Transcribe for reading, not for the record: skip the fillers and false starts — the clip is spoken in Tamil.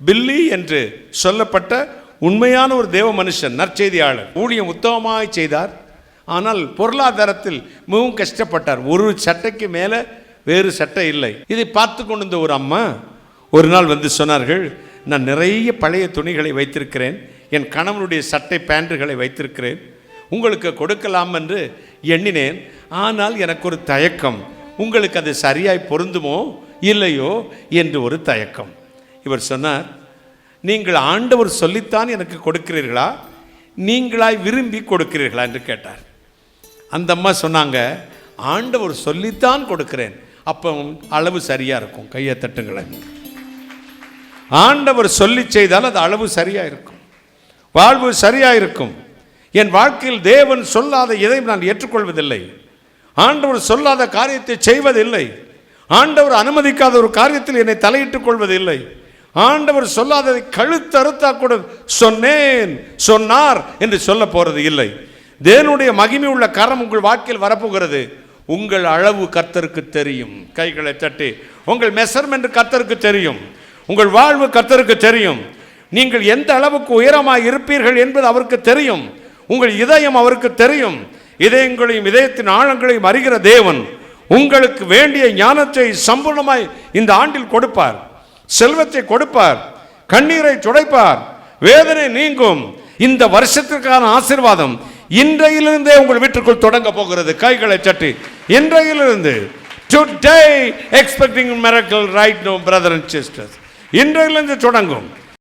பில்லி என்று சொல்லப்பட்ட உண்மையான ஒரு தேவ மனுஷன், நற்செய்தியாளர், ஊழியம் உத்தமமாய் செய்தார். ஆனால் பொருளாதாரத்தில் மிகவும் கஷ்டப்பட்டார். ஒரு சட்டைக்கு மேலே வேறு சட்டை இல்லை. இதை பார்த்து கொண்டிருந்த ஒரு அம்மா ஒரு நாள் வந்து சொன்னார்கள், நான் நிறைய பழைய துணிகளை வைத்திருக்கிறேன், என் கணவனுடைய சட்டை பேண்ட்டுகளை வைத்திருக்கிறேன், உங்களுக்கு கொடுக்கலாம் என்று எண்ணினேன். ஆனால் எனக்கு ஒரு தயக்கம், உங்களுக்கு அது சரியாய் பொருந்துமோ இல்லையோ என்று ஒரு தயக்கம். இவர் சொன்னார், நீங்கள் ஆண்டவர் சொல்லித்தான் எனக்கு கொடுக்கிறீர்களா, நீங்களாய் விரும்பி கொடுக்கிறீர்களா என்று கேட்டார். அந்த அம்மா சொன்னாங்க, ஆண்டவர் சொல்லித்தான் கொடுக்கிறேன். அப்போ அளவு சரியாக இருக்கும். கையை தட்டுங்களேன். ஆண்டவர் சொல்லி செய்தால் அது அளவு சரியாக இருக்கும், வாழ்வு சரியாக இருக்கும். என் வாழ்க்கையில் தேவன் சொல்லாத எதையும் நான் ஏற்றுக்கொள்வதில்லை. ஆண்டவர் சொல்லாத காரியத்தை செய்வதில்லை. ஆண்டவர் அனுமதிக்காத ஒரு காரியத்தில் என்னை தலையிட்டுக் கொள்வதில்லை. ஆண்டவர் சொல்லாததை கழுத்தறுத்தா கூட சொன்னேன் சொன்னார் என்று சொல்ல போறது இல்லை. தேவனுடைய மகிமை உள்ள கரம் உங்கள் வாழ்க்கையில் வரப்போகிறது. உங்கள் அளவு கர்த்தருக்கு தெரியும். கைகளை தட்டி, உங்கள் மெஷர்மெண்ட் கர்த்தருக்கு தெரியும். உங்கள் வாழ்வு கர்த்தருக்கு தெரியும். நீங்கள் எந்த அளவுக்கு உயரமாய் இருப்பீர்கள் என்பது அவருக்கு தெரியும். உங்கள் இதயம் அவருக்கு தெரியும். இதயங்களையும் இதயத்தின் ஆழங்களையும் அறிகிற தேவன் உங்களுக்கு வேண்டிய ஞானத்தை சம்பூர்ணமாய் இந்த ஆண்டில் கொடுப்பார். செல்வத்தை கொடுப்பார், கண்ணீரை துடைப்பார், வேதனை நீங்கும். இந்த வருஷத்திற்கான ஆசீர்வாதம் இன்றையிலிருந்தே உங்கள் வீட்டுக்குள் தொடங்க போகிறது. கைகளை தட்டி, இன்றையிலிருந்து, today expecting a miracle right now, brother and sisters, இன்றையிலிருந்து தொடங்கும்.